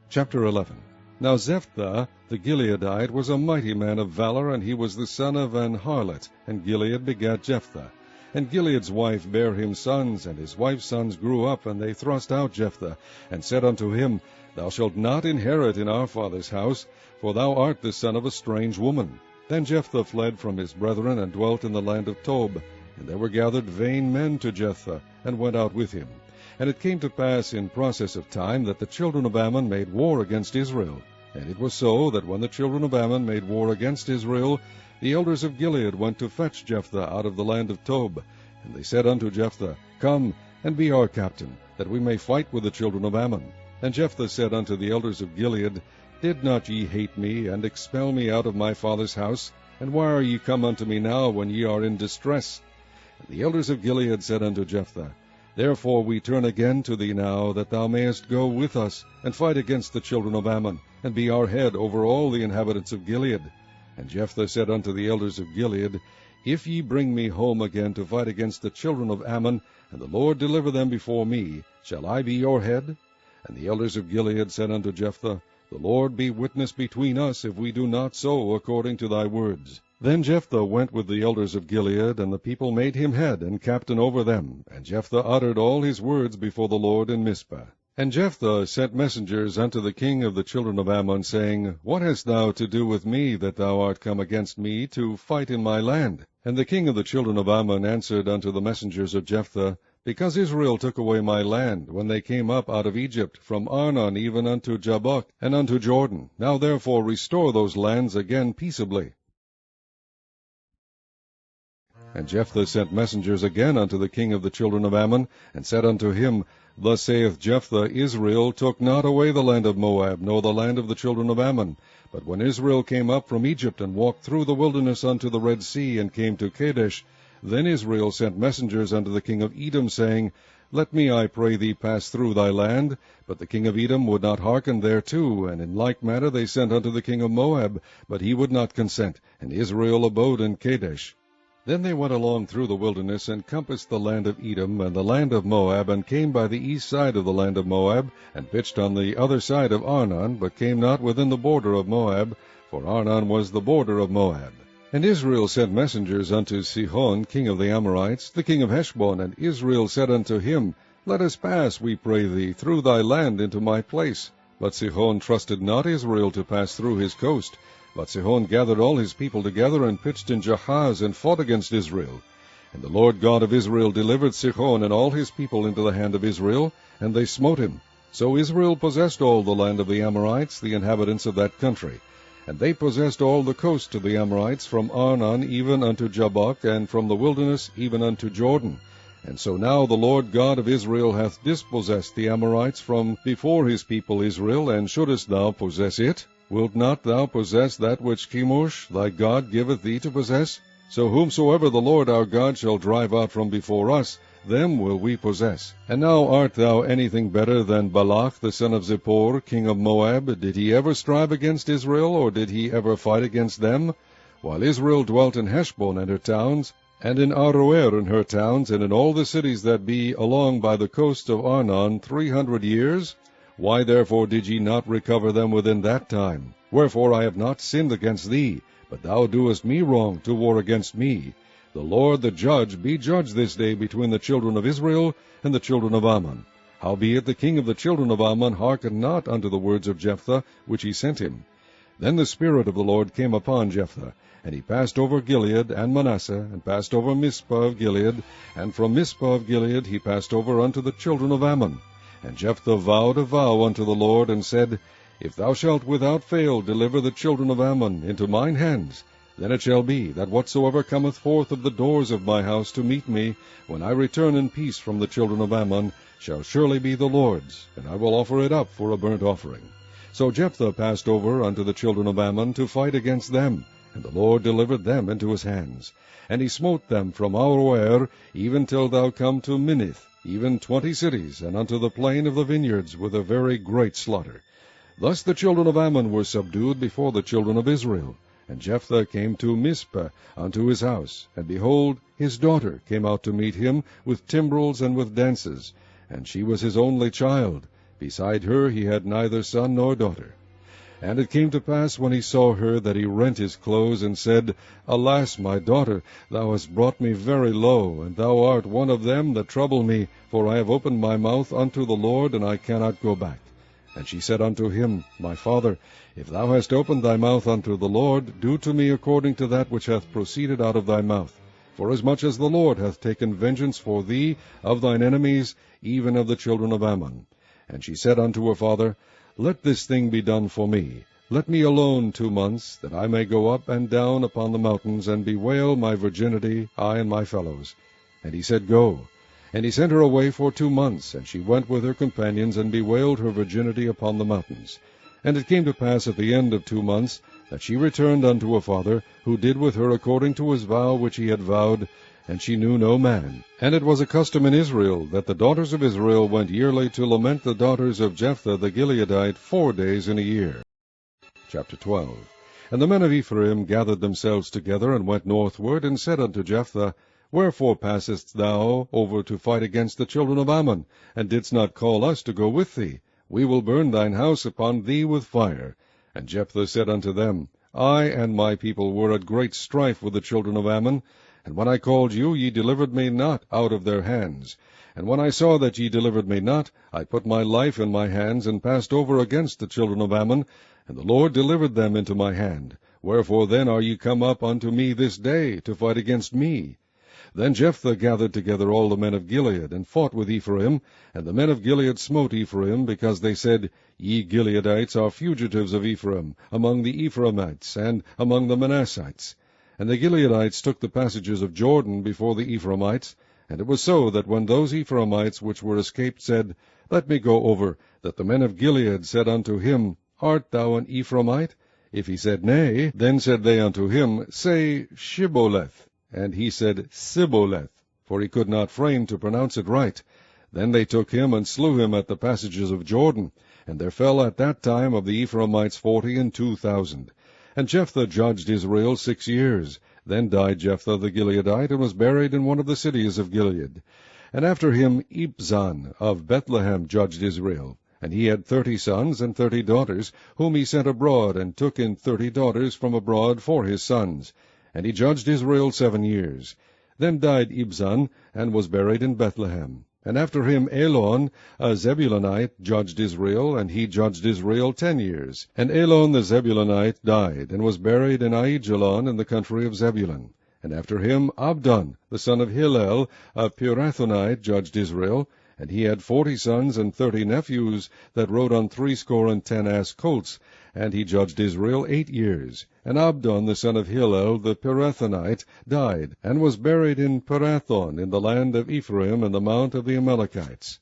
Chapter 11. Now Jephthah the Gileadite was a mighty man of valor, and he was the son of an harlot, and Gilead begat Jephthah. And Gilead's wife bare him sons, and his wife's sons grew up, and they thrust out Jephthah, and said unto him, Thou shalt not inherit in our father's house, for thou art the son of a strange woman. Then Jephthah fled from his brethren, and dwelt in the land of Tob. And there were gathered vain men to Jephthah, and went out with him. And it came to pass in process of time that the children of Ammon made war against Israel. And it was so that when the children of Ammon made war against Israel, the elders of Gilead went to fetch Jephthah out of the land of Tob. And they said unto Jephthah, Come, and be our captain, that we may fight with the children of Ammon. And Jephthah said unto the elders of Gilead, Did not ye hate me, and expel me out of my father's house? And why are ye come unto me now, when ye are in distress? And the elders of Gilead said unto Jephthah, Therefore we turn again to thee now, that thou mayest go with us, and fight against the children of Ammon, and be our head over all the inhabitants of Gilead. And Jephthah said unto the elders of Gilead, If ye bring me home again to fight against the children of Ammon, and the Lord deliver them before me, shall I be your head? And the elders of Gilead said unto Jephthah, The Lord be witness between us, if we do not so according to thy words. Then Jephthah went with the elders of Gilead, and the people made him head and captain over them. And Jephthah uttered all his words before the Lord in Mizpah. And Jephthah sent messengers unto the king of the children of Ammon, saying, What hast thou to do with me, that thou art come against me to fight in my land? And the king of the children of Ammon answered unto the messengers of Jephthah, Because Israel took away my land, when they came up out of Egypt, from Arnon even unto Jabbok, and unto Jordan. Now therefore restore those lands again peaceably. And Jephthah sent messengers again unto the king of the children of Ammon, and said unto him, Thus saith Jephthah, Israel took not away the land of Moab, nor the land of the children of Ammon. But when Israel came up from Egypt, and walked through the wilderness unto the Red Sea, and came to Kadesh, then Israel sent messengers unto the king of Edom, saying, Let me, I pray thee, pass through thy land. But the king of Edom would not hearken thereto, and in like manner they sent unto the king of Moab, but he would not consent, and Israel abode in Kadesh. Then they went along through the wilderness, and compassed the land of Edom, and the land of Moab, and came by the east side of the land of Moab, and pitched on the other side of Arnon, but came not within the border of Moab, for Arnon was the border of Moab. And Israel sent messengers unto Sihon, king of the Amorites, the king of Heshbon, and Israel said unto him, Let us pass, we pray thee, through thy land into my place. But Sihon trusted not Israel to pass through his coast. But Sihon gathered all his people together, and pitched in Jahaz, and fought against Israel. And the Lord God of Israel delivered Sihon and all his people into the hand of Israel, and they smote him. So Israel possessed all the land of the Amorites, the inhabitants of that country. And they possessed all the coast of the Amorites, from Arnon even unto Jabbok, and from the wilderness even unto Jordan. And so now the Lord God of Israel hath dispossessed the Amorites from before his people Israel, and shouldest thou possess it? Wilt not thou possess that which Chemosh thy God giveth thee to possess? So whomsoever the Lord our God shall drive out from before us, them will we possess. And now art thou anything better than Balak the son of Zippor, king of Moab? Did he ever strive against Israel, or did he ever fight against them? While Israel dwelt in Heshbon and her towns, and in Aroer and her towns, and in all the cities that be along by the coast of Arnon 300 years? Why therefore did ye not recover them within that time? Wherefore I have not sinned against thee, but thou doest me wrong to war against me. The Lord the judge be judge this day between the children of Israel and the children of Ammon. Howbeit the king of the children of Ammon hearkened not unto the words of Jephthah, which he sent him. Then the Spirit of the Lord came upon Jephthah, and he passed over Gilead and Manasseh, and passed over Mizpah of Gilead, and from Mizpah of Gilead he passed over unto the children of Ammon. And Jephthah vowed a vow unto the Lord, and said, If thou shalt without fail deliver the children of Ammon into mine hands, then it shall be, that whatsoever cometh forth of the doors of my house to meet me, when I return in peace from the children of Ammon, shall surely be the Lord's, and I will offer it up for a burnt offering. So Jephthah passed over unto the children of Ammon to fight against them, and the Lord delivered them into his hands. And he smote them from Aroer even till thou come to Minnith, even 20 cities, and unto the plain of the vineyards, with a very great slaughter. Thus the children of Ammon were subdued before the children of Israel. And Jephthah came to Mizpah unto his house, and behold, his daughter came out to meet him with timbrels and with dances, and she was his only child. Beside her he had neither son nor daughter. And it came to pass, when he saw her, that he rent his clothes, and said, Alas, my daughter, thou hast brought me very low, and thou art one of them that trouble me, for I have opened my mouth unto the Lord, and I cannot go back. And she said unto him, My father, if thou hast opened thy mouth unto the Lord, do to me according to that which hath proceeded out of thy mouth. Forasmuch as the Lord hath taken vengeance for thee of thine enemies, even of the children of Ammon. And she said unto her father, Let this thing be done for me. Let me alone 2 months, that I may go up and down upon the mountains, and bewail my virginity, I and my fellows. And he said, Go. And he sent her away for 2 months, and she went with her companions, and bewailed her virginity upon the mountains. And it came to pass at the end of 2 months, that she returned unto her father, who did with her according to his vow which he had vowed, and she knew no man. And it was a custom in Israel, that the daughters of Israel went yearly to lament the daughters of Jephthah the Gileadite 4 days in a year. Chapter 12. And the men of Ephraim gathered themselves together, and went northward, and said unto Jephthah, Wherefore passest thou over to fight against the children of Ammon, and didst not call us to go with thee? We will burn thine house upon thee with fire. And Jephthah said unto them, I and my people were at great strife with the children of Ammon, and when I called you, ye delivered me not out of their hands. And when I saw that ye delivered me not, I put my life in my hands, and passed over against the children of Ammon, and the Lord delivered them into my hand. Wherefore then are ye come up unto me this day, to fight against me? Then Jephthah gathered together all the men of Gilead, and fought with Ephraim. And the men of Gilead smote Ephraim, because they said, Ye Gileadites are fugitives of Ephraim, among the Ephraimites, and among the Manassites. And the Gileadites took the passages of Jordan before the Ephraimites. And it was so, that when those Ephraimites which were escaped said, Let me go over, that the men of Gilead said unto him, Art thou an Ephraimite? If he said, Nay, then said they unto him, Say, Shibboleth. And he said, Sibboleth, for he could not frame to pronounce it right. Then they took him, and slew him at the passages of Jordan. And there fell at that time of the Ephraimites 42,000. And Jephthah judged Israel 6 years. Then died Jephthah the Gileadite, and was buried in one of the cities of Gilead. And after him Ibzan of Bethlehem judged Israel. And he had 30 sons and 30 daughters, whom he sent abroad, and took in 30 daughters from abroad for his sons. And he judged Israel 7 years. Then died Ibzan, and was buried in Bethlehem. And after him Elon, a Zebulunite, judged Israel, and he judged Israel 10 years. And Elon the Zebulunite died, and was buried in Aijalon in the country of Zebulun. And after him Abdon, the son of Hillel, a Pirathonite, judged Israel. And he had 40 sons and 30 nephews, that rode on 70 ass colts. And he judged Israel 8 years. And Abdon, the son of Hillel, the Pirathonite, died, and was buried in Pirathon, in the land of Ephraim, in the mount of the Amalekites.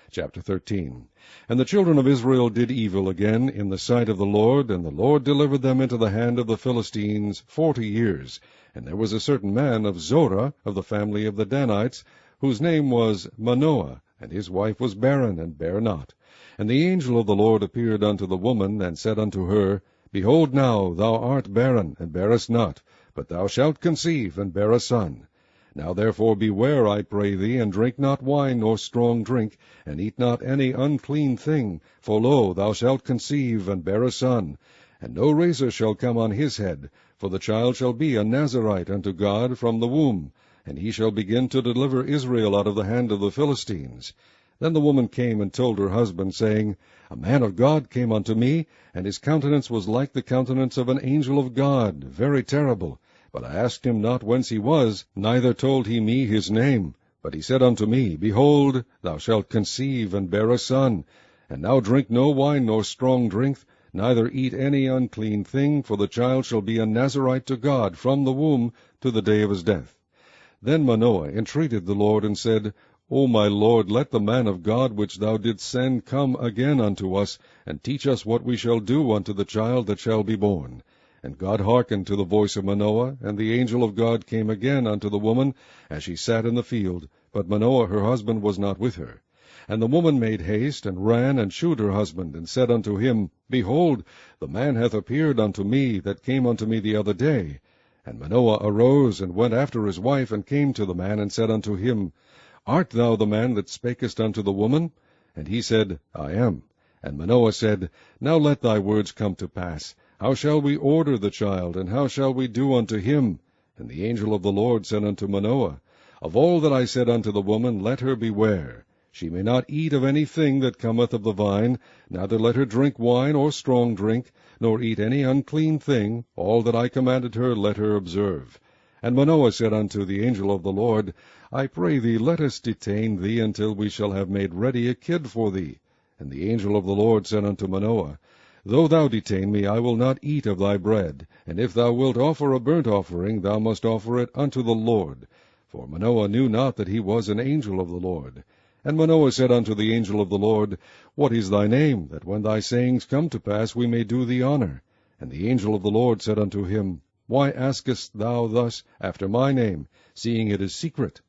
Chapter 13. And the children of Israel did evil again in the sight of the Lord, and the Lord delivered them into the hand of the Philistines 40 years. And there was a certain man of Zorah, of the family of the Danites, whose name was Manoah, and his wife was barren, and bare not. And the angel of the Lord appeared unto the woman, and said unto her, Behold now, thou art barren, and bearest not, but thou shalt conceive, and bear a son. Now therefore beware, I pray thee, and drink not wine nor strong drink, and eat not any unclean thing, for lo, thou shalt conceive, and bear a son. And no razor shall come on his head, for the child shall be a Nazarite unto God from the womb, and he shall begin to deliver Israel out of the hand of the Philistines. Then the woman came and told her husband, saying, A man of God came unto me, and his countenance was like the countenance of an angel of God, very terrible. But I asked him not whence he was, neither told he me his name. But he said unto me, Behold, thou shalt conceive, and bear a son. And now drink no wine nor strong drink, neither eat any unclean thing, for the child shall be a Nazarite to God from the womb to the day of his death. Then Manoah entreated the Lord, and said, O my Lord, let the man of God which thou didst send come again unto us, and teach us what we shall do unto the child that shall be born. And God hearkened to the voice of Manoah, and the angel of God came again unto the woman, as she sat in the field, but Manoah her husband was not with her. And the woman made haste, and ran, and shewed her husband, and said unto him, Behold, the man hath appeared unto me, that came unto me the other day. And Manoah arose, and went after his wife, and came to the man, and said unto him, Art thou the man that spakest unto the woman? And he said, I am. And Manoah said, Now let thy words come to pass. How shall we order the child, and how shall we do unto him? And the angel of the Lord said unto Manoah, Of all that I said unto the woman, let her beware. She may not eat of any thing that cometh of the vine, neither let her drink wine or strong drink, nor eat any unclean thing. All that I commanded her, let her observe. And Manoah said unto the angel of the Lord, I pray thee, let us detain thee until we shall have made ready a kid for thee. And the angel of the Lord said unto Manoah, Though thou detain me, I will not eat of thy bread. And if thou wilt offer a burnt offering, thou must offer it unto the Lord. For Manoah knew not that he was an angel of the Lord. And Manoah said unto the angel of the Lord, What is thy name, that when thy sayings come to pass we may do thee honor? And the angel of the Lord said unto him, Why askest thou thus after my name, seeing it is secret?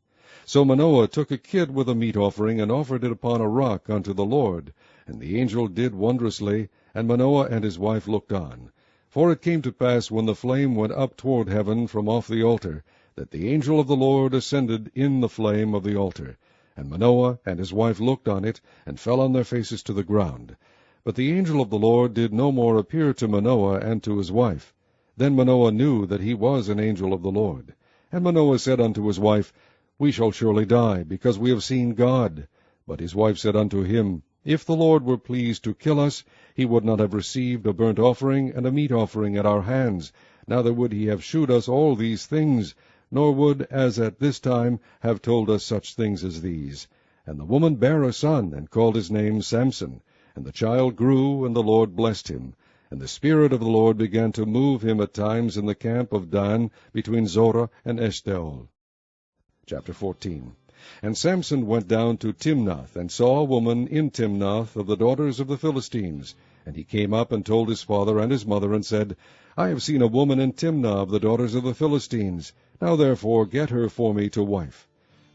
So Manoah took a kid with a meat offering, and offered it upon a rock unto the Lord. And the angel did wondrously, and Manoah and his wife looked on. For it came to pass, when the flame went up toward heaven from off the altar, that the angel of the Lord ascended in the flame of the altar. And Manoah and his wife looked on it, and fell on their faces to the ground. But the angel of the Lord did no more appear to Manoah and to his wife. Then Manoah knew that he was an angel of the Lord. And Manoah said unto his wife, We shall surely die, because we have seen God. But his wife said unto him, If the Lord were pleased to kill us, he would not have received a burnt offering and a meat offering at our hands, neither would he have shewed us all these things, nor would, as at this time, have told us such things as these. And the woman bare a son, and called his name Samson. And the child grew, and the Lord blessed him. And the Spirit of the Lord began to move him at times in the camp of Dan, between Zorah and Eshtaol. Chapter 14. And Samson went down to Timnath, and saw a woman in Timnath of the daughters of the Philistines. And he came up and told his father and his mother, and said, I have seen a woman in Timnah of the daughters of the Philistines. Now therefore get her for me to wife.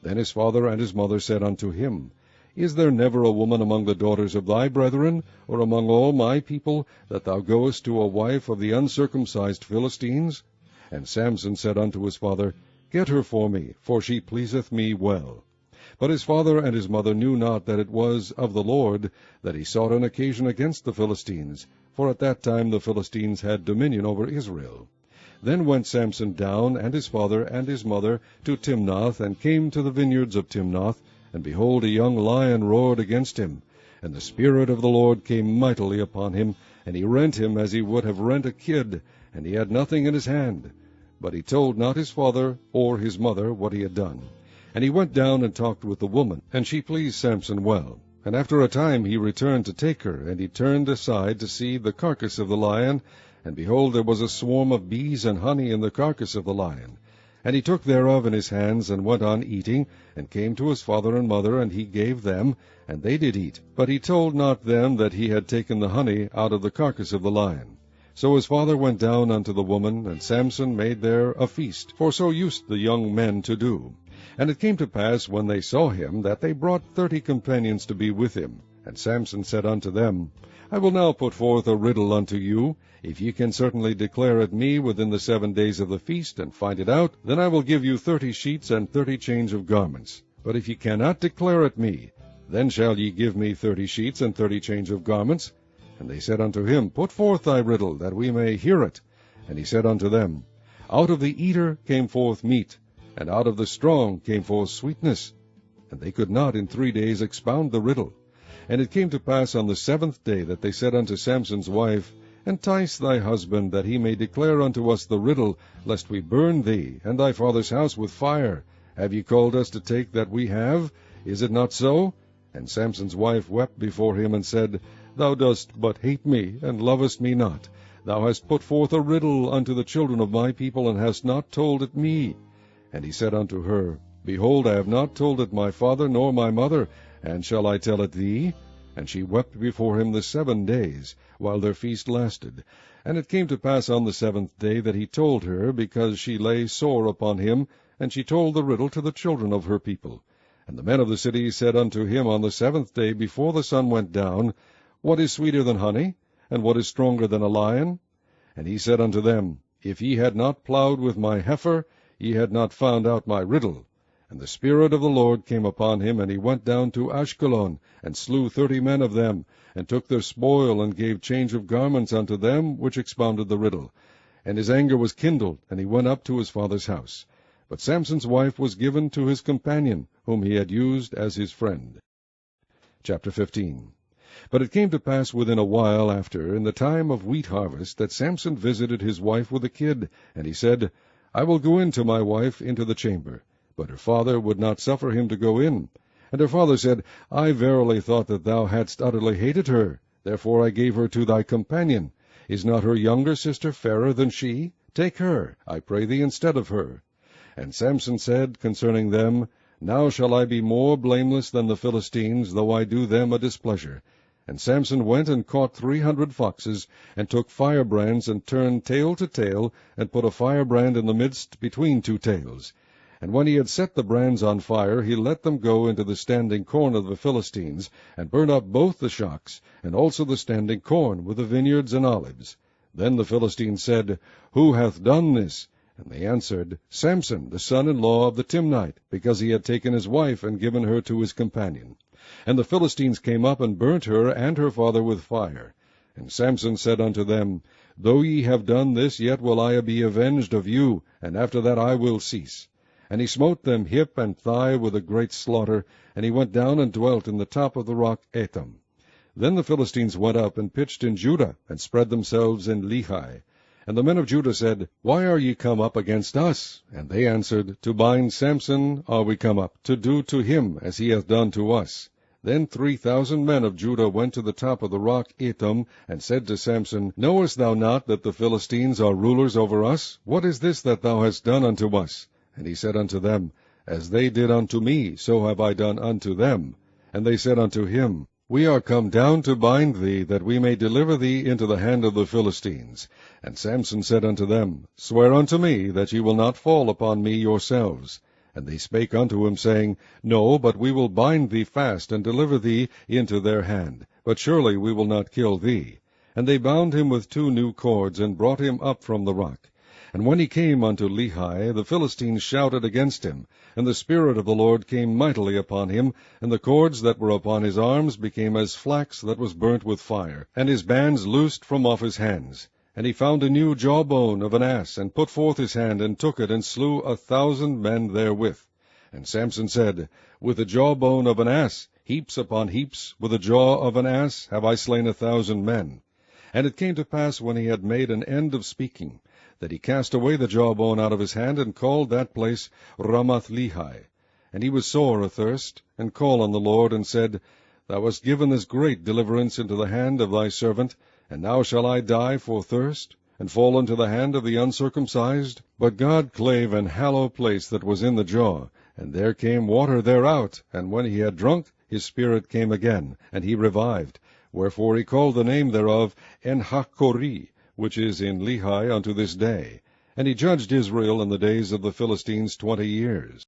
Then his father and his mother said unto him, Is there never a woman among the daughters of thy brethren, or among all my people, that thou goest to a wife of the uncircumcised Philistines? And Samson said unto his father, Get her for me, for she pleaseth me well. But his father and his mother knew not that it was of the Lord that he sought an occasion against the Philistines, for at that time the Philistines had dominion over Israel. Then went Samson down, and his father and his mother, to Timnath, and came to the vineyards of Timnath, and behold, a young lion roared against him. And the Spirit of the Lord came mightily upon him, and he rent him as he would have rent a kid, and he had nothing in his hand. But he told not his father or his mother what he had done. And he went down and talked with the woman, and she pleased Samson well. And after a time he returned to take her, and he turned aside to see the carcass of the lion, and behold, there was a swarm of bees and honey in the carcass of the lion. And he took thereof in his hands, and went on eating, and came to his father and mother, and he gave them, and they did eat. But he told not them that he had taken the honey out of the carcass of the lion. So his father went down unto the woman, and Samson made there a feast, for so used the young men to do. And it came to pass, when they saw him, that they brought 30 companions to be with him. And Samson said unto them, I will now put forth a riddle unto you. If ye can certainly declare it me within the 7 days of the feast, and find it out, then I will give you 30 sheets and 30 change of garments. But if ye cannot declare it me, then shall ye give me 30 sheets and 30 change of garments. And they said unto him, Put forth thy riddle, that we may hear it. And he said unto them, Out of the eater came forth meat, and out of the strong came forth sweetness. And they could not in 3 days expound the riddle. And it came to pass on the 7th day that they said unto Samson's wife, Entice thy husband, that he may declare unto us the riddle, lest we burn thee and thy father's house with fire. Have ye called us to take that we have? Is it not so? And Samson's wife wept before him, and said, Thou dost but hate me, and lovest me not. Thou hast put forth a riddle unto the children of my people, and hast not told it me. And he said unto her, Behold, I have not told it my father nor my mother, and shall I tell it thee? And she wept before him the 7 days, while their feast lasted. And it came to pass on the 7th day that he told her, because she lay sore upon him, and she told the riddle to the children of her people. And the men of the city said unto him on the 7th day, before the sun went down, What is sweeter than honey? And what is stronger than a lion? And he said unto them, If ye had not plowed with my heifer, ye had not found out my riddle. And the Spirit of the Lord came upon him, and he went down to Ashkelon, and slew 30 men of them, and took their spoil, and gave change of garments unto them which expounded the riddle. And his anger was kindled, and he went up to his father's house. But Samson's wife was given to his companion, whom he had used as his friend. Chapter 15. But it came to pass within a while after, in the time of wheat harvest, that Samson visited his wife with a kid. And he said, I will go in to my wife into the chamber. But her father would not suffer him to go in. And her father said, I verily thought that thou hadst utterly hated her. Therefore I gave her to thy companion. Is not her younger sister fairer than she? Take her, I pray thee, instead of her. And Samson said concerning them, Now shall I be more blameless than the Philistines, though I do them a displeasure. And Samson went and caught 300 foxes, and took firebrands, and turned tail to tail, and put a firebrand in the midst between 2 tails. And when he had set the brands on fire, he let them go into the standing corn of the Philistines, and burnt up both the shocks, and also the standing corn, with the vineyards and olives. Then the Philistines said, Who hath done this? And they answered, Samson, the son-in-law of the Timnite, because he had taken his wife, and given her to his companion. And the Philistines came up, and burnt her and her father with fire. And Samson said unto them, Though ye have done this, yet will I be avenged of you, and after that I will cease. And he smote them hip and thigh with a great slaughter, and he went down and dwelt in the top of the rock Etam. Then the Philistines went up and pitched in Judah, and spread themselves in Lehi. And the men of Judah said, Why are ye come up against us? And they answered, To bind Samson are we come up, to do to him as he hath done to us. Then 3,000 men of Judah went to the top of the rock Etam, and said to Samson, Knowest thou not that the Philistines are rulers over us? What is this that thou hast done unto us? And he said unto them, As they did unto me, so have I done unto them. And they said unto him, We are come down to bind thee, that we may deliver thee into the hand of the Philistines. And Samson said unto them, Swear unto me that ye will not fall upon me yourselves. And they spake unto him, saying, No, but we will bind thee fast, and deliver thee into their hand. But surely we will not kill thee. And they bound him with 2 new cords, and brought him up from the rock. And when he came unto Lehi, the Philistines shouted against him, and the Spirit of the Lord came mightily upon him, and the cords that were upon his arms became as flax that was burnt with fire, and his bands loosed from off his hands. And he found a new jawbone of an ass, and put forth his hand, and took it, and slew 1,000 men therewith. And Samson said, With the jawbone of an ass, heaps upon heaps, with the jaw of an ass have I slain 1,000 men. And it came to pass, when he had made an end of speaking, that he cast away the jawbone out of his hand, and called that place Ramath-Lehi. And he was sore athirst, and called on the Lord, and said, Thou hast given this great deliverance into the hand of thy servant, and now shall I die for thirst, and fall into the hand of the uncircumcised? But God clave an hollow place that was in the jaw, and there came water thereout, and when he had drunk, his spirit came again, and he revived. Wherefore he called the name thereof En-Hakkori, which is in Lehi unto this day. And he judged Israel in the days of the Philistines 20 years.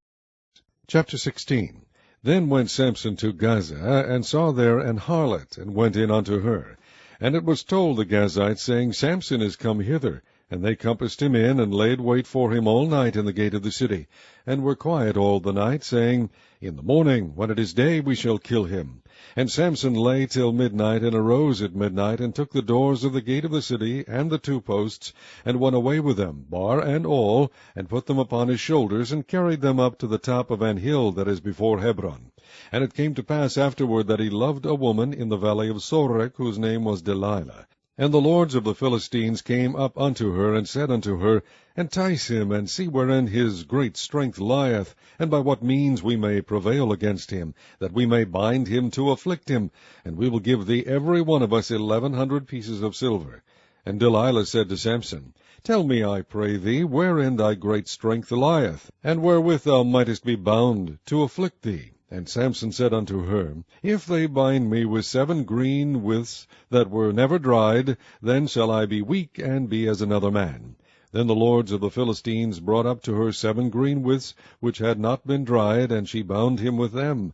Chapter 16. Then went Samson to Gaza, and saw there an harlot, and went in unto her. And it was told the Gazites, saying, Samson is come hither. And they compassed him in, and laid wait for him all night in the gate of the city, and were quiet all the night, saying, In the morning, when it is day, we shall kill him. And Samson lay till midnight, and arose at midnight, and took the doors of the gate of the city, and the 2 posts, and went away with them, bar and all, and put them upon his shoulders, and carried them up to the top of an hill that is before Hebron. And it came to pass afterward that he loved a woman in the valley of Sorek, whose name was Delilah. And the lords of the Philistines came up unto her, and said unto her, Entice him, and see wherein his great strength lieth, and by what means we may prevail against him, that we may bind him to afflict him, and we will give thee every one of us 1,100 pieces of silver. And Delilah said to Samson, Tell me, I pray thee, wherein thy great strength lieth, and wherewith thou mightest be bound to afflict thee. And Samson said unto her, If they bind me with 7 green withs that were never dried, then shall I be weak, and be as another man. Then the lords of the Philistines brought up to her 7 green withs, which had not been dried, and she bound him with them.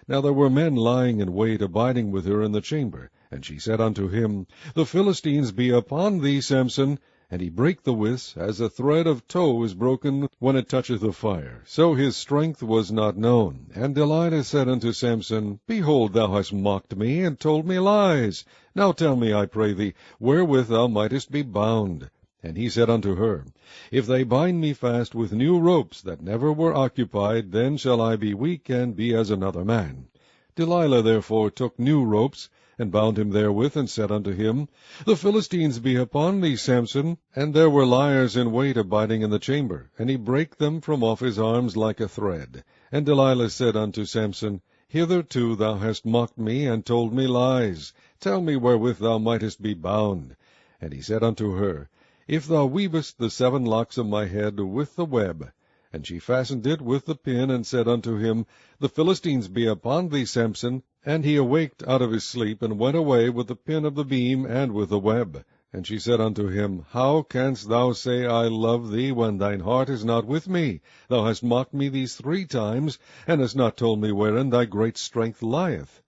Now there were men lying in wait, abiding with her in the chamber. And she said unto him, The Philistines be upon thee, Samson. And he brake the withs, as a thread of tow is broken when it toucheth the fire. So his strength was not known. And Delilah said unto Samson, Behold, thou hast mocked me, and told me lies. Now tell me, I pray thee, wherewith thou mightest be bound. And he said unto her, If they bind me fast with new ropes that never were occupied, then shall I be weak, and be as another man. Delilah therefore took new ropes, and bound him therewith, and said unto him, The Philistines be upon thee, Samson. And there were liers in wait abiding in the chamber, and he brake them from off his arms like a thread. And Delilah said unto Samson, Hitherto thou hast mocked me, and told me lies. Tell me wherewith thou mightest be bound. And he said unto her, If thou weavest the 7 locks of my head with the web. And she fastened it with the pin, and said unto him, The Philistines be upon thee, Samson. And he awaked out of his sleep, and went away with the pin of the beam, and with the web. And she said unto him, How canst thou say, I love thee, when thine heart is not with me? Thou hast mocked me these 3 times, and hast not told me wherein thy great strength lieth.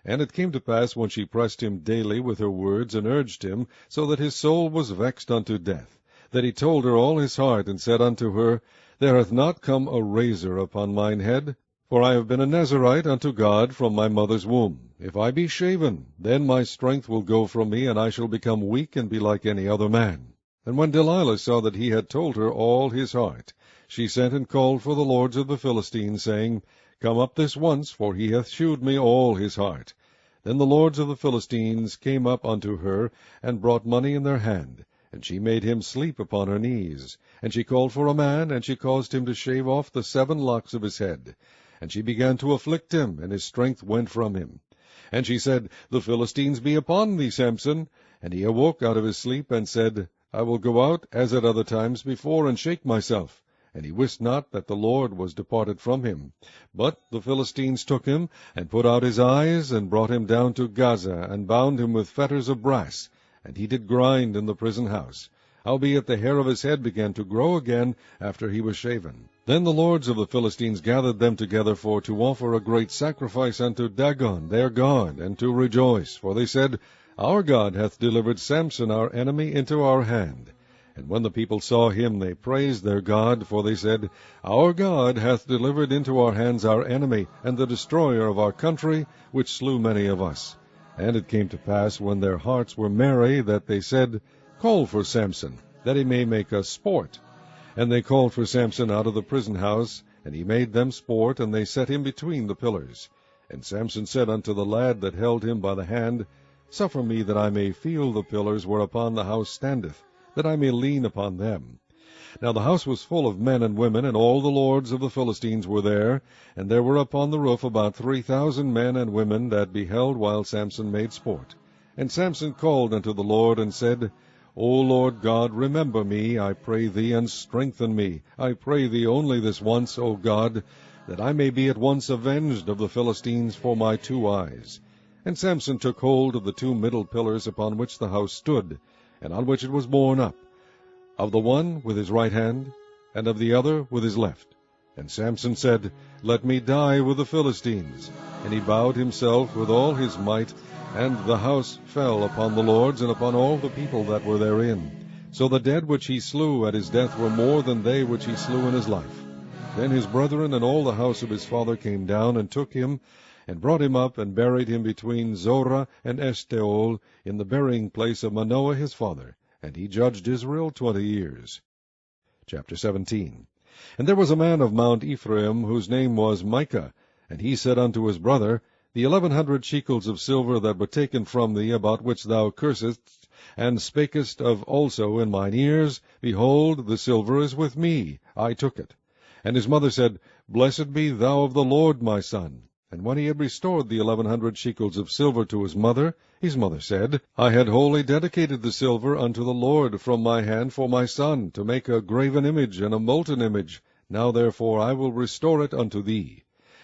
And it came to pass, when she pressed him daily with her words, and urged him, so that his soul was vexed unto death, that he told her all his heart, and said unto her, There hath not come a razor upon mine head, for I have been a Nazarite unto God from my mother's womb. If I be shaven, then my strength will go from me, and I shall become weak, and be like any other man. And when Delilah saw that he had told her all his heart, she sent and called for the lords of the Philistines, saying, Come up this once, for he hath shewed me all his heart. Then the lords of the Philistines came up unto her, and brought money in their hand. And she made him sleep upon her knees. And she called for a man, and she caused him to shave off the 7 locks of his head. And she began to afflict him, and his strength went from him. And she said, The Philistines be upon thee, Samson. And he awoke out of his sleep, and said, I will go out, as at other times before, and shake myself. And he wist not that the Lord was departed from him. But the Philistines took him, and put out his eyes, and brought him down to Gaza, and bound him with fetters of brass. And he did grind in the prison house. Howbeit the hair of his head began to grow again after he was shaven. Then the lords of the Philistines gathered them together for to offer a great sacrifice unto Dagon their god, and to rejoice. For they said, Our God hath delivered Samson our enemy into our hand. And when the people saw him, they praised their God, for they said, Our God hath delivered into our hands our enemy, and the destroyer of our country, which slew many of us. And it came to pass, when their hearts were merry, that they said, Call for Samson, that he may make us sport. And they called for Samson out of the prison house, and he made them sport, and they set him between the pillars. And Samson said unto the lad that held him by the hand, Suffer me that I may feel the pillars whereupon the house standeth, that I may lean upon them. Now the house was full of men and women, and all the lords of the Philistines were there, and there were upon the roof about 3,000 men and women that beheld while Samson made sport. And Samson called unto the Lord, and said, O Lord God, remember me, I pray thee, and strengthen me. I pray thee only this once, O God, that I may be at once avenged of the Philistines for my 2 eyes. And Samson took hold of the 2 middle pillars upon which the house stood, and on which it was borne up, of the one with his right hand, and of the other with his left. And Samson said, Let me die with the Philistines. And he bowed himself with all his might, and the house fell upon the lords, and upon all the people that were therein. So the dead which he slew at his death were more than they which he slew in his life. Then his brethren and all the house of his father came down, and took him, and brought him up, and buried him between Zorah and Eshtaol, in the burying place of Manoah his father. And he judged Israel 20 years. Chapter 17. And there was a man of Mount Ephraim, whose name was Micah. And he said unto his brother, The 1,100 shekels of silver that were taken from thee, about which thou cursedst, and spakest of also in mine ears, behold, the silver is with me, I took it. And his mother said, Blessed be thou of the Lord, my son. And when he had restored the 1,100 shekels of silver to his mother said, I had wholly dedicated the silver unto the Lord from my hand for my son, to make a graven image and a molten image. Now therefore I will restore it unto thee.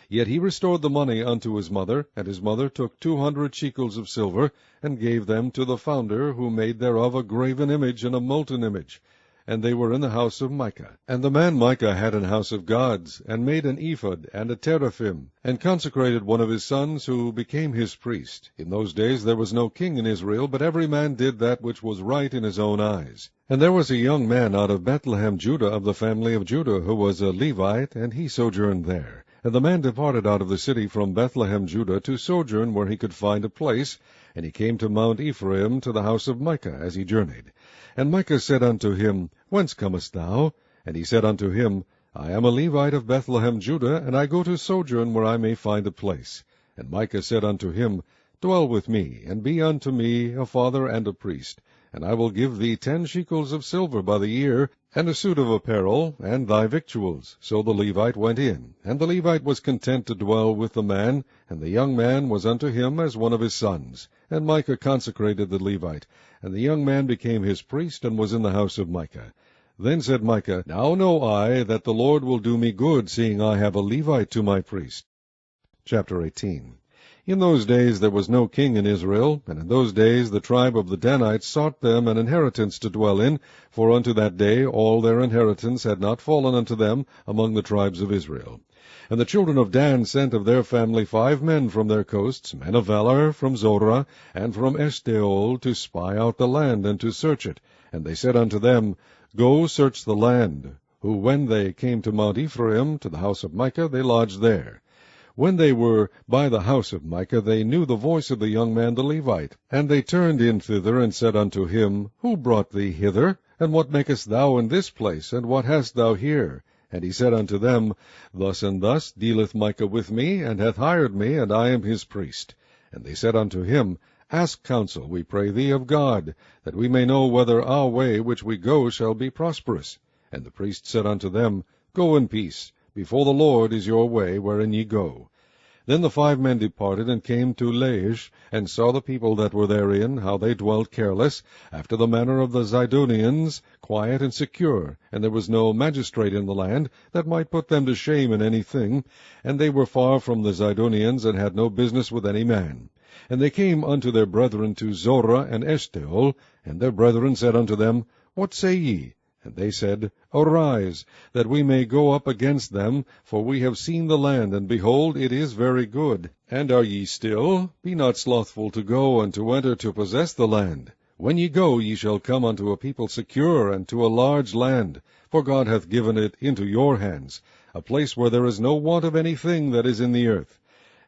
Yet he restored the money unto his mother, and his mother took 200 shekels of silver, and gave them to the founder, who made thereof a graven image and a molten image. and they were in the house of Micah. And the man Micah had an house of gods, and made an ephod and a teraphim, and consecrated one of his sons, who became his priest. In those days there was no king in Israel, but every man did that which was right in his own eyes. And there was a young man out of Bethlehem, Judah, of the family of Judah, who was a Levite, and he sojourned there. And the man departed out of the city from Bethlehem, Judah, to sojourn where he could find a place, and he came to Mount Ephraim, to the house of Micah, as he journeyed. And Micah said unto him, Whence comest thou? And he said unto him, I am a Levite of Bethlehem, Judah, and I go to sojourn where I may find a place. And Micah said unto him, Dwell with me, and be unto me a father and a priest, and I will give thee 10 shekels of silver by the year, and a suit of apparel, and thy victuals. So the Levite went in, and the Levite was content to dwell with the man, and the young man was unto him as one of his sons. And Micah consecrated the Levite, and the young man became his priest, and was in the house of Micah. Then said Micah, Now know I that the Lord will do me good, seeing I have a Levite to my priest. Chapter 18. In those days there was no king in Israel, and in those days the tribe of the Danites sought them an inheritance to dwell in, for unto that day all their inheritance had not fallen unto them among the tribes of Israel. And the children of Dan sent of their family 5 men from their coasts, men of valor, from Zorah, and from Eshtaol, to spy out the land, and to search it. And they said unto them, Go search the land. Who, when they came to Mount Ephraim, to the house of Micah, they lodged there. When they were by the house of Micah, they knew the voice of the young man the Levite. And they turned in thither, and said unto him, Who brought thee hither? And what makest thou in this place? And what hast thou here? And he said unto them, Thus and thus dealeth Micah with me, and hath hired me, and I am his priest. And they said unto him, Ask counsel, we pray thee, of God, that we may know whether our way which we go shall be prosperous. And the priest said unto them, Go in peace. Before the Lord is your way, wherein ye go. Then the 5 men departed, and came to Laish, and saw the people that were therein, how they dwelt careless, after the manner of the Zidonians, quiet and secure, and there was no magistrate in the land that might put them to shame in any thing, and they were far from the Zidonians, and had no business with any man. And they came unto their brethren to Zorah and Eshtaol, and their brethren said unto them, What say ye? And they said, Arise, that we may go up against them, for we have seen the land, and behold, it is very good. And are ye still? Be not slothful to go, and to enter to possess the land. When ye go, ye shall come unto a people secure, and to a large land, for God hath given it into your hands, a place where there is no want of anything that is in the earth.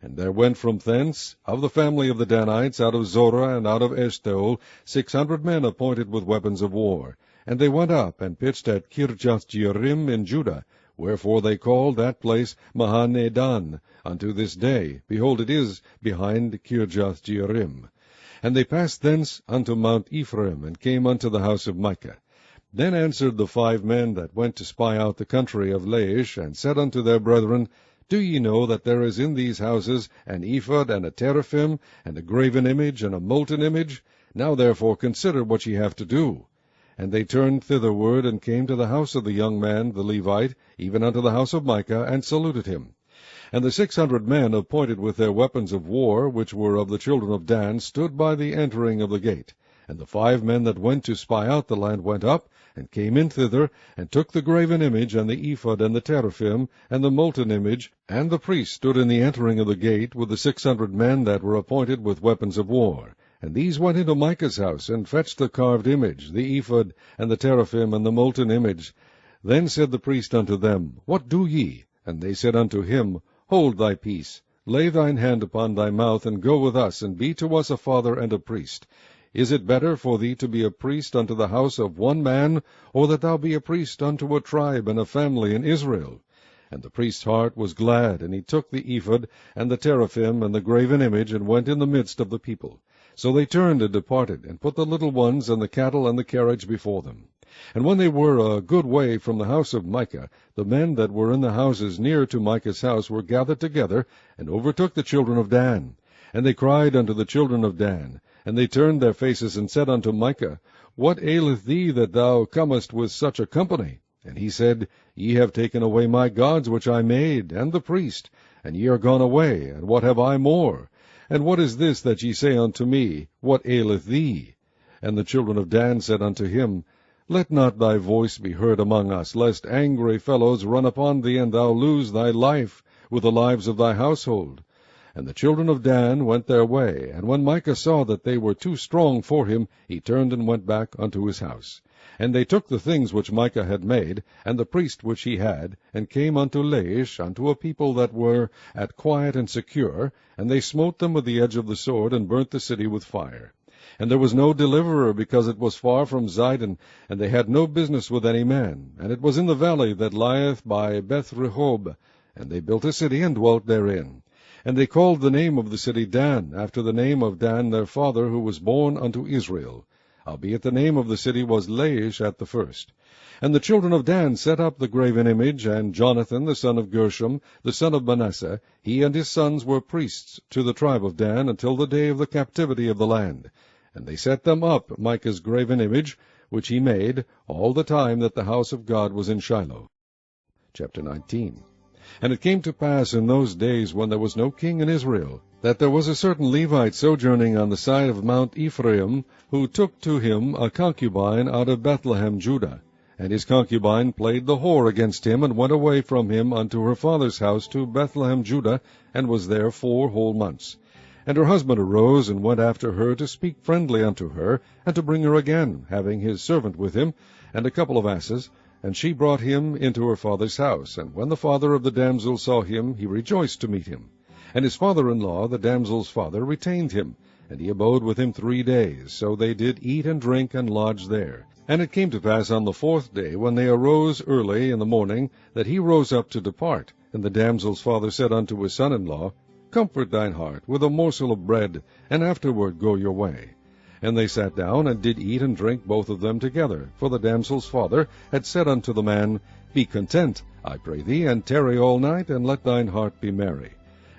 And there went from thence, of the family of the Danites, out of Zorah and out of Eshtaol, 600 men appointed with weapons of war. And they went up, and pitched at Kirjath-jearim in Judah, wherefore they called that place Mahanedan unto this day. Behold, it is behind Kirjath-jearim. And they passed thence unto Mount Ephraim, and came unto the house of Micah. Then answered the 5 men that went to spy out the country of Laish, and said unto their brethren, Do ye know that there is in these houses an ephod and a teraphim, and a graven image and a molten image? Now therefore consider what ye have to do. And they turned thitherward, and came to the house of the young man the Levite, even unto the house of Micah, and saluted him. And the 600 men appointed with their weapons of war, which were of the children of Dan, stood by the entering of the gate. And the 5 men that went to spy out the land went up, and came in thither, and took the graven image, and the ephod, and the teraphim, and the molten image. And the priest stood in the entering of the gate, with the 600 men that were appointed with weapons of war. And these went into Micah's house, and fetched the carved image, the ephod, and the teraphim, and the molten image. Then said the priest unto them, What do ye? And they said unto him, Hold thy peace, lay thine hand upon thy mouth, and go with us, and be to us a father and a priest. Is it better for thee to be a priest unto the house of one man, or that thou be a priest unto a tribe and a family in Israel? And the priest's heart was glad, and he took the ephod, and the teraphim, and the graven image, and went in the midst of the people. So they turned and departed, and put the little ones and the cattle and the carriage before them. And when they were a good way from the house of Micah, the men that were in the houses near to Micah's house were gathered together, and overtook the children of Dan. And they cried unto the children of Dan, and they turned their faces, and said unto Micah, What aileth thee that thou comest with such a company? And he said, Ye have taken away my gods which I made, and the priest, and ye are gone away, and what have I more? And what is this that ye say unto me, What aileth thee? And the children of Dan said unto him, Let not thy voice be heard among us, lest angry fellows run upon thee, and thou lose thy life with the lives of thy household. And the children of Dan went their way, and when Micah saw that they were too strong for him, he turned and went back unto his house. And they took the things which Micah had made, and the priest which he had, and came unto Laish, unto a people that were at quiet and secure, and they smote them with the edge of the sword, and burnt the city with fire. And there was no deliverer, because it was far from Zidon, and they had no business with any man. And it was in the valley that lieth by Beth-rehob, and they built a city, and dwelt therein. And they called the name of the city Dan, after the name of Dan their father, who was born unto Israel. Howbeit the name of the city was Laish at the first. And the children of Dan set up the graven image, and Jonathan the son of Gershom, the son of Manasseh, he and his sons were priests to the tribe of Dan, until the day of the captivity of the land. And they set them up, Micah's graven image, which he made, all the time that the house of God was in Shiloh. Chapter 19. And it came to pass in those days, when there was no king in Israel, that there was a certain Levite sojourning on the side of Mount Ephraim, who took to him a concubine out of Bethlehem, Judah. And his concubine played the whore against him, and went away from him unto her father's house to Bethlehem, Judah, and was there 4 whole months. And her husband arose, and went after her to speak friendly unto her, and to bring her again, having his servant with him, and a couple of asses. And she brought him into her father's house. And when the father of the damsel saw him, he rejoiced to meet him. And his father-in-law, the damsel's father, retained him, and he abode with him 3 days. So they did eat and drink, and lodge there. And it came to pass on the 4th day, when they arose early in the morning, that he rose up to depart. And the damsel's father said unto his son-in-law, Comfort thine heart with a morsel of bread, and afterward go your way. And they sat down, and did eat and drink both of them together. For the damsel's father had said unto the man, Be content, I pray thee, and tarry all night, and let thine heart be merry.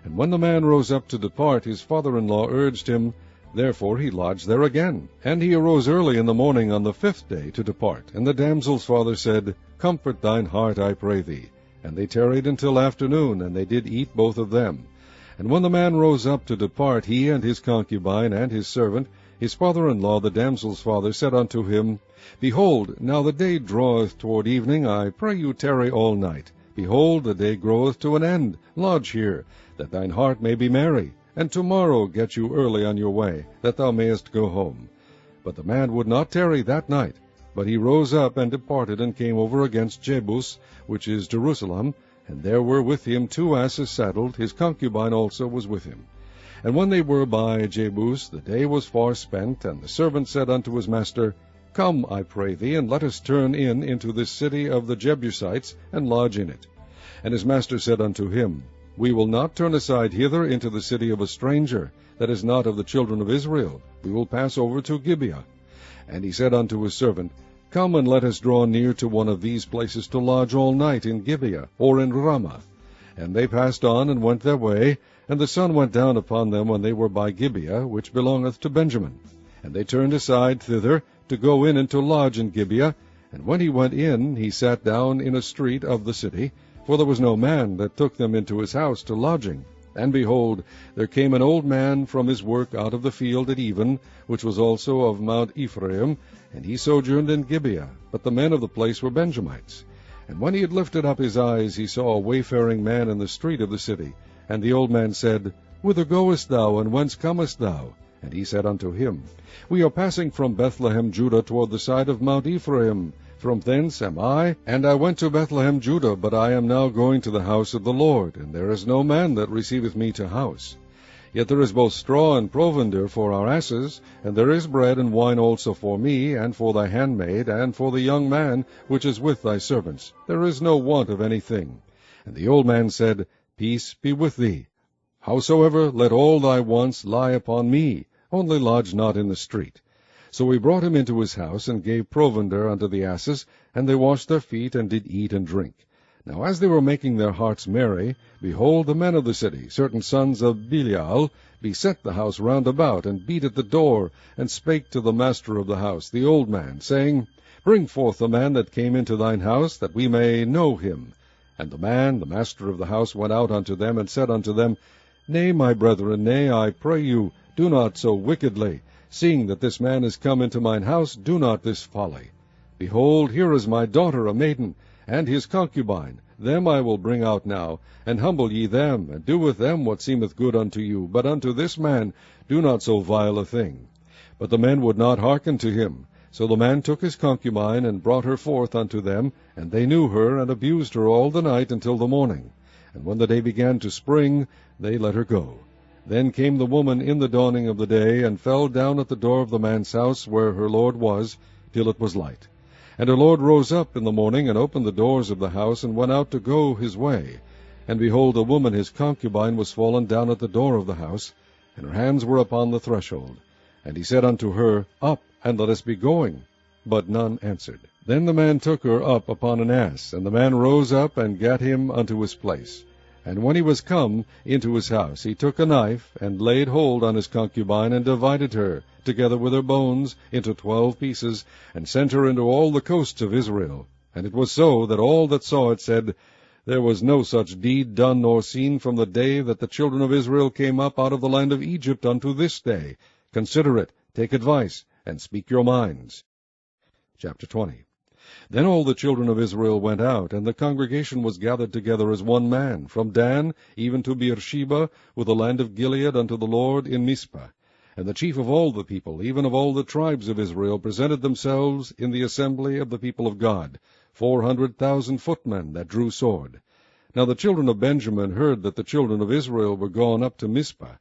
And when the man rose up to depart, his father-in-law urged him. Therefore he lodged there again. And he arose early in the morning on the 5th day to depart. And the damsel's father said, Comfort thine heart, I pray thee. And they tarried until afternoon, and they did eat both of them. And when the man rose up to depart, he and his concubine and his servant, his father-in-law, the damsel's father, said unto him, Behold, now the day draweth toward evening, I pray you tarry all night. Behold, the day groweth to an end. Lodge here, that thine heart may be merry. And tomorrow get you early on your way, that thou mayest go home. But the man would not tarry that night, but he rose up and departed, and came over against Jebus, which is Jerusalem, and there were with him 2 asses saddled, his concubine also was with him. And when they were by Jebus, the day was far spent, and the servant said unto his master, Come, I pray thee, and let us turn in into this city of the Jebusites, and lodge in it. And his master said unto him, We will not turn aside hither into the city of a stranger, that is not of the children of Israel. We will pass over to Gibeah. And he said unto his servant, Come, and let us draw near to one of these places to lodge all night in Gibeah, or in Ramah. And they passed on, and went their way, and the sun went down upon them when they were by Gibeah, which belongeth to Benjamin. And they turned aside thither, to go in and to lodge in Gibeah. And when he went in, he sat down in a street of the city, for there was no man that took them into his house to lodging. And behold, there came an old man from his work out of the field at even, which was also of Mount Ephraim, and he sojourned in Gibeah. But the men of the place were Benjamites. And when he had lifted up his eyes, he saw a wayfaring man in the street of the city. And the old man said, Whither goest thou, and whence comest thou? And he said unto him, We are passing from Bethlehem, Judah, toward the side of Mount Ephraim. From thence am I, and I went to Bethlehem, Judah, but I am now going to the house of the Lord, and there is no man that receiveth me to house. Yet there is both straw and provender for our asses, and there is bread and wine also for me, and for thy handmaid, and for the young man which is with thy servants. There is no want of anything. And the old man said, Peace be with thee. Howsoever, let all thy wants lie upon me, only lodge not in the street. So we brought him into his house, and gave provender unto the asses, and they washed their feet, and did eat and drink. Now as they were making their hearts merry, behold, the men of the city, certain sons of Belial, beset the house round about, and beat at the door, and spake to the master of the house, the old man, saying, Bring forth the man that came into thine house, that we may know him. And the man, the master of the house, went out unto them, and said unto them, Nay, my brethren, nay, I pray you, do not so wickedly. Seeing that this man is come into mine house, do not this folly. Behold, here is my daughter, a maiden, and his concubine. Them I will bring out now, and humble ye them, and do with them what seemeth good unto you. But unto this man do not so vile a thing. But the men would not hearken to him. So the man took his concubine, and brought her forth unto them, and they knew her, and abused her all the night until the morning. And when the day began to spring, they let her go. Then came the woman in the dawning of the day, and fell down at the door of the man's house where her lord was, till it was light. And her lord rose up in the morning, and opened the doors of the house, and went out to go his way. And behold, a woman his concubine was fallen down at the door of the house, and her hands were upon the threshold. And he said unto her, Up, and let us be going. But none answered. Then the man took her up upon an ass, and the man rose up, and gat him unto his place. And when he was come into his house, he took a knife, and laid hold on his concubine, and divided her, together with her bones, into 12 pieces, and sent her into all the coasts of Israel. And it was so, that all that saw it said, There was no such deed done nor seen from the day that the children of Israel came up out of the land of Egypt unto this day. Consider it, take advice, and speak your minds. Chapter 20. Then all the children of Israel went out, and the congregation was gathered together as one man, from Dan even to Beersheba, with the land of Gilead, unto the Lord in Mizpah. And the chief of all the people, even of all the tribes of Israel, presented themselves in the assembly of the people of God, 400,000 footmen that drew sword. Now the children of Benjamin heard that the children of Israel were gone up to Mizpah.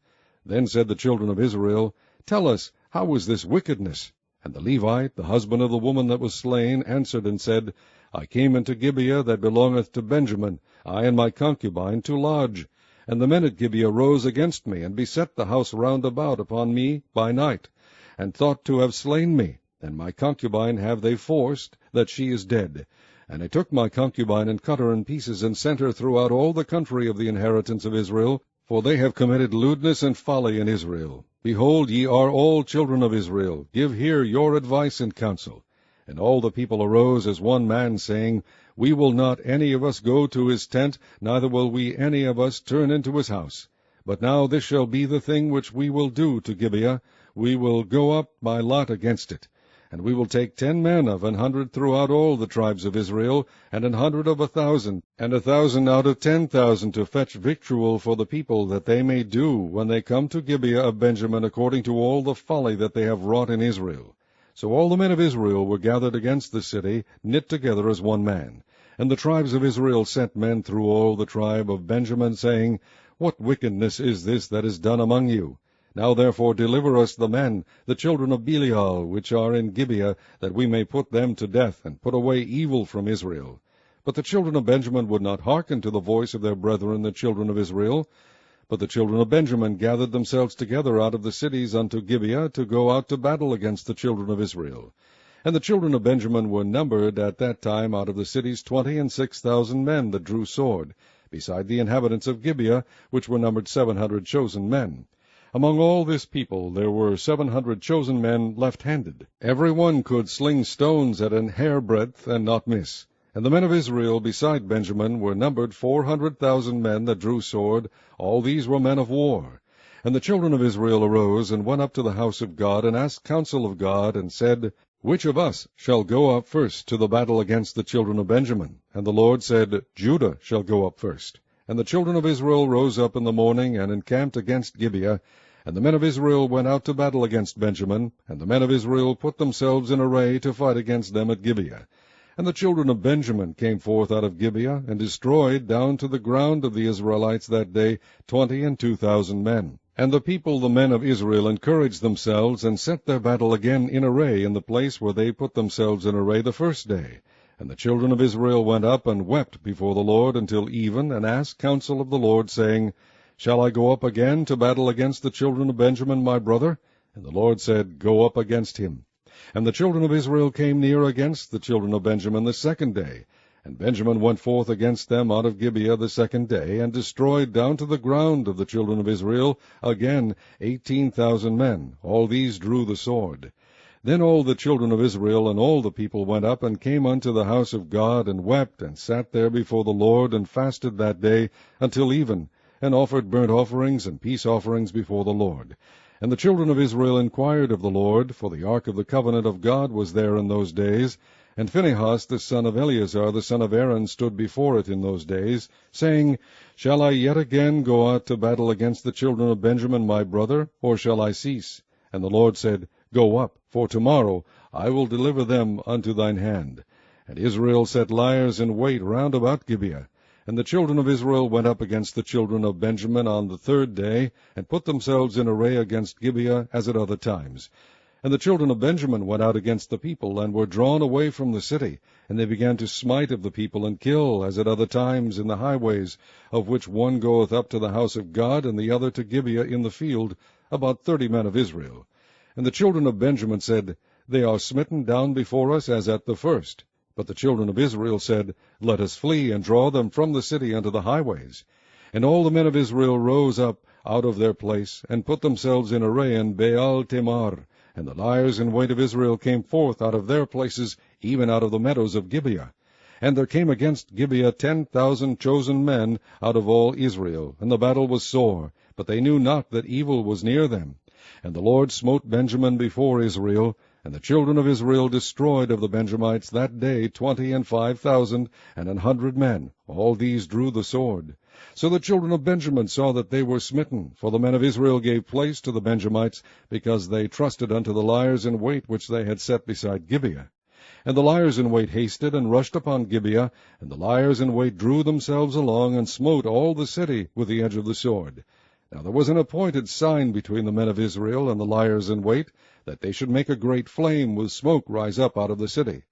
Then said the children of Israel, Tell us, how is this wickedness? And the Levite, the husband of the woman that was slain, answered and said, I came into Gibeah that belongeth to Benjamin, I and my concubine, to lodge. And the men at Gibeah rose against me, and beset the house round about upon me by night, and thought to have slain me. And my concubine have they forced, that she is dead. And I took my concubine, and cut her in pieces, and sent her throughout all the country of the inheritance of Israel, for they have committed lewdness and folly in Israel. Behold, ye are all children of Israel, give here your advice and counsel. And all the people arose as one man, saying, We will not any of us go to his tent, neither will we any of us turn into his house. But now this shall be the thing which we will do to Gibeah, we will go up by lot against it. And we will take 10 men of 100 throughout all the tribes of Israel, and 100 of 1,000, and 1,000 out of 10,000, to fetch victual for the people, that they may do, when they come to Gibeah of Benjamin, according to all the folly that they have wrought in Israel. So all the men of Israel were gathered against the city, knit together as one man. And the tribes of Israel sent men through all the tribe of Benjamin, saying, What wickedness is this that is done among you? Now therefore deliver us the men, the children of Belial, which are in Gibeah, that we may put them to death, and put away evil from Israel. But the children of Benjamin would not hearken to the voice of their brethren the children of Israel. But the children of Benjamin gathered themselves together out of the cities unto Gibeah, to go out to battle against the children of Israel. And the children of Benjamin were numbered at that time out of the cities 26,000 men that drew sword, beside the inhabitants of Gibeah, which were numbered 700 chosen men. Among all this people there were 700 chosen men left-handed. Every one could sling stones at an hairbreadth, and not miss. And the men of Israel beside Benjamin were numbered 400,000 men that drew sword. All these were men of war. And the children of Israel arose, and went up to the house of God, and asked counsel of God, and said, Which of us shall go up first to the battle against the children of Benjamin? And the Lord said, Judah shall go up first. And the children of Israel rose up in the morning, and encamped against Gibeah. And the men of Israel went out to battle against Benjamin, and the men of Israel put themselves in array to fight against them at Gibeah. And the children of Benjamin came forth out of Gibeah, and destroyed down to the ground of the Israelites that day 22,000 men. And the people, the men of Israel, encouraged themselves, and set their battle again in array in the place where they put themselves in array the first day. And the children of Israel went up and wept before the Lord until even, and asked counsel of the Lord, saying, Shall I go up again to battle against the children of Benjamin my brother? And the Lord said, Go up against him. And the children of Israel came near against the children of Benjamin the second day. And Benjamin went forth against them out of Gibeah the second day, and destroyed down to the ground of the children of Israel again 18,000 men. All these drew the sword. Then all the children of Israel and all the people went up, and came unto the house of God, and wept, and sat there before the Lord, and fasted that day until even, and offered burnt offerings and peace offerings before the Lord. And the children of Israel inquired of the Lord, for the ark of the covenant of God was there in those days. And Phinehas the son of Eleazar the son of Aaron stood before it in those days, saying, Shall I yet again go out to battle against the children of Benjamin my brother, or shall I cease? And the Lord said, Go up, for tomorrow I will deliver them unto thine hand. And Israel set liers in wait round about Gibeah. And the children of Israel went up against the children of Benjamin on the third day, and put themselves in array against Gibeah, as at other times. And the children of Benjamin went out against the people, and were drawn away from the city. And they began to smite of the people, and kill, as at other times, in the highways, of which one goeth up to the house of God, and the other to Gibeah in the field, about 30 men of Israel. And the children of Benjamin said, They are smitten down before us, as at the first. But the children of Israel said, Let us flee, and draw them from the city unto the highways. And all the men of Israel rose up out of their place, and put themselves in array in Baal Tamar. And the liers in wait of Israel came forth out of their places, even out of the meadows of Gibeah. And there came against Gibeah 10,000 chosen men out of all Israel, and the battle was sore, but they knew not that evil was near them. And the Lord smote Benjamin before Israel, and the children of Israel destroyed of the Benjamites that day 25,000 and 100 men. All these drew the sword. So the children of Benjamin saw that they were smitten, for the men of Israel gave place to the Benjamites, because they trusted unto the liers in wait which they had set beside Gibeah. And the liers in wait hasted and rushed upon Gibeah, and the liers in wait drew themselves along, and smote all the city with the edge of the sword. Now there was an appointed sign between the men of Israel and the liers in wait, that they should make a great flame with smoke rise up out of the city.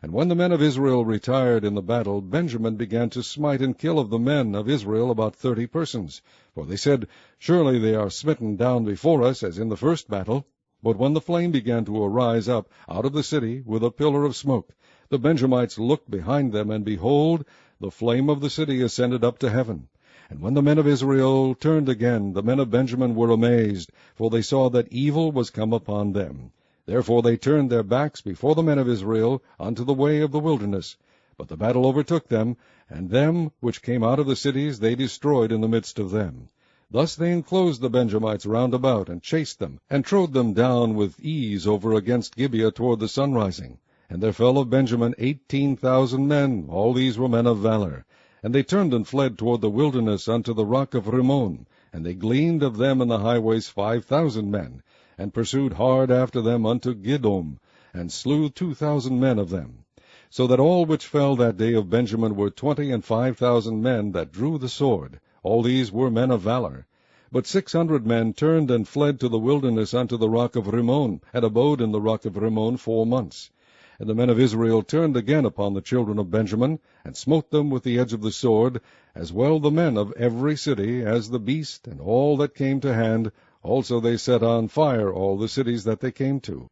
And when the men of Israel retired in the battle, Benjamin began to smite and kill of the men of Israel about 30 persons. For they said, Surely they are smitten down before us, as in the first battle. But when the flame began to arise up out of the city with a pillar of smoke, the Benjamites looked behind them, and behold, the flame of the city ascended up to heaven. And when the men of Israel turned again, the men of Benjamin were amazed, for they saw that evil was come upon them. Therefore they turned their backs before the men of Israel unto the way of the wilderness. But the battle overtook them, and them which came out of the cities they destroyed in the midst of them. Thus they enclosed the Benjamites round about, and chased them, and trode them down with ease over against Gibeah toward the sunrising. And there fell of Benjamin 18,000 men, all these were men of valor. And they turned and fled toward the wilderness unto the rock of Rimmon, and they gleaned of them in the highways 5,000 men, and pursued hard after them unto Gidom, and slew 2,000 men of them. So that all which fell that day of Benjamin were 25,000 men that drew the sword. All these were men of valor. But 600 men turned and fled to the wilderness unto the rock of Rimmon, and abode in the rock of Rimmon 4 months. And the men of Israel turned again upon the children of Benjamin, and smote them with the edge of the sword, as well the men of every city as the beast, and all that came to hand. Also they set on fire all the cities that they came to.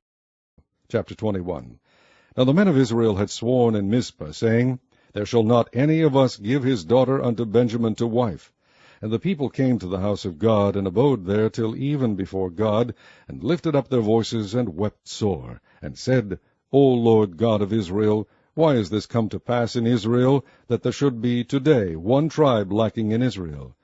Chapter 21. Now the men of Israel had sworn in Mizpah, saying, There shall not any of us give his daughter unto Benjamin to wife. And the people came to the house of God, and abode there till even before God, and lifted up their voices, and wept sore, and said, O Lord God of Israel, why is this come to pass in Israel, that there should be today one tribe lacking in Israel?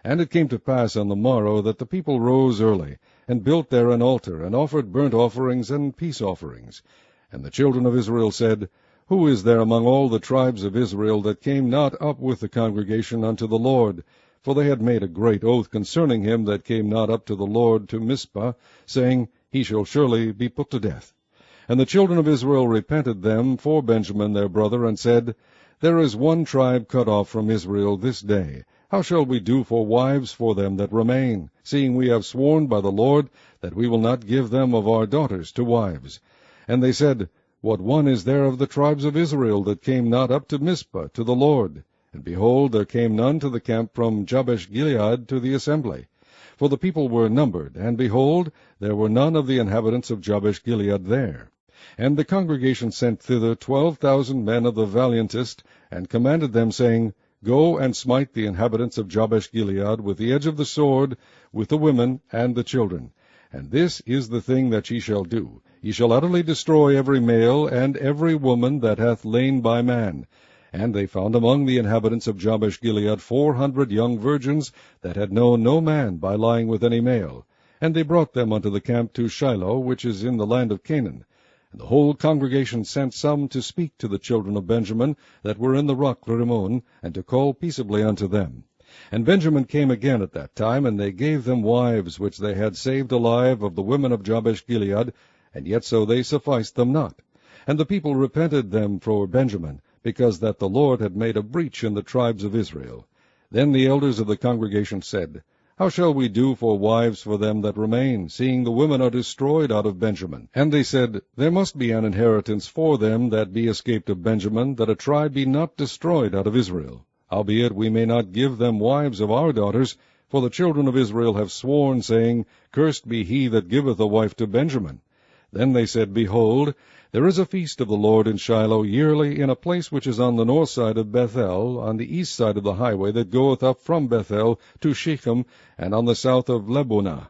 And it came to pass on the morrow that the people rose early, and built there an altar, and offered burnt offerings and peace offerings. And the children of Israel said, Who is there among all the tribes of Israel that came not up with the congregation unto the Lord? For they had made a great oath concerning him that came not up to the Lord to Mizpah, saying, He shall surely be put to death. And the children of Israel repented them for Benjamin their brother, and said, There is one tribe cut off from Israel this day. How shall we do for wives for them that remain, seeing we have sworn by the Lord that we will not give them of our daughters to wives? And they said, What one is there of the tribes of Israel that came not up to Mizpah to the Lord? And behold, there came none to the camp from Jabesh-Gilead to the assembly. For the people were numbered, and behold, there were none of the inhabitants of Jabesh-Gilead there. And the congregation sent thither 12,000 men of the valiantest, and commanded them, saying, Go and smite the inhabitants of Jabesh-Gilead with the edge of the sword, with the women and the children. And this is the thing that ye shall do. Ye shall utterly destroy every male and every woman that hath lain by man. And they found among the inhabitants of Jabesh-Gilead 400 young virgins that had known no man by lying with any male. And they brought them unto the camp to Shiloh, which is in the land of Canaan. And the whole congregation sent some to speak to the children of Benjamin that were in the rock Rimmon, and to call peaceably unto them. And Benjamin came again at that time, and they gave them wives which they had saved alive of the women of Jabesh Gilead, and yet so they sufficed them not. And the people repented them for Benjamin, because that the Lord had made a breach in the tribes of Israel. Then the elders of the congregation said, How shall we do for wives for them that remain, seeing the women are destroyed out of Benjamin? And they said, There must be an inheritance for them that be escaped of Benjamin, that a tribe be not destroyed out of Israel. Howbeit we may not give them wives of our daughters, for the children of Israel have sworn, saying, Cursed be he that giveth a wife to Benjamin. Then they said, Behold, there is a feast of the Lord in Shiloh yearly, in a place which is on the north side of Bethel, on the east side of the highway that goeth up from Bethel to Shechem, and on the south of Lebonah.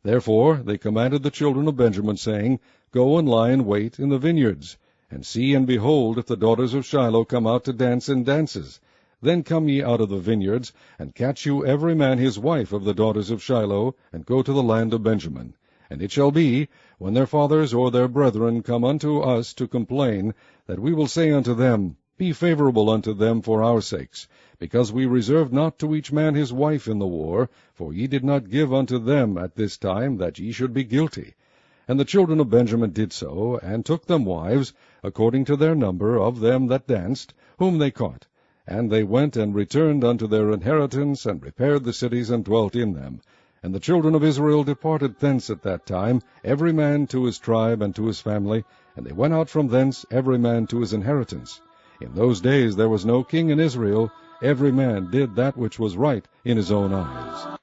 Therefore they commanded the children of Benjamin, saying, Go and lie in wait in the vineyards, and see and behold, if the daughters of Shiloh come out to dance in dances. Then come ye out of the vineyards, and catch you every man his wife of the daughters of Shiloh, and go to the land of Benjamin. And it shall be, when their fathers or their brethren come unto us to complain, that we will say unto them, Be favorable unto them for our sakes, because we reserved not to each man his wife in the war, for ye did not give unto them at this time, that ye should be guilty. And the children of Benjamin did so, and took them wives, according to their number of them that danced, whom they caught. And they went and returned unto their inheritance, and repaired the cities, and dwelt in them. And the children of Israel departed thence at that time, every man to his tribe and to his family, and they went out from thence every man to his inheritance. In those days there was no king in Israel, every man did that which was right in his own eyes.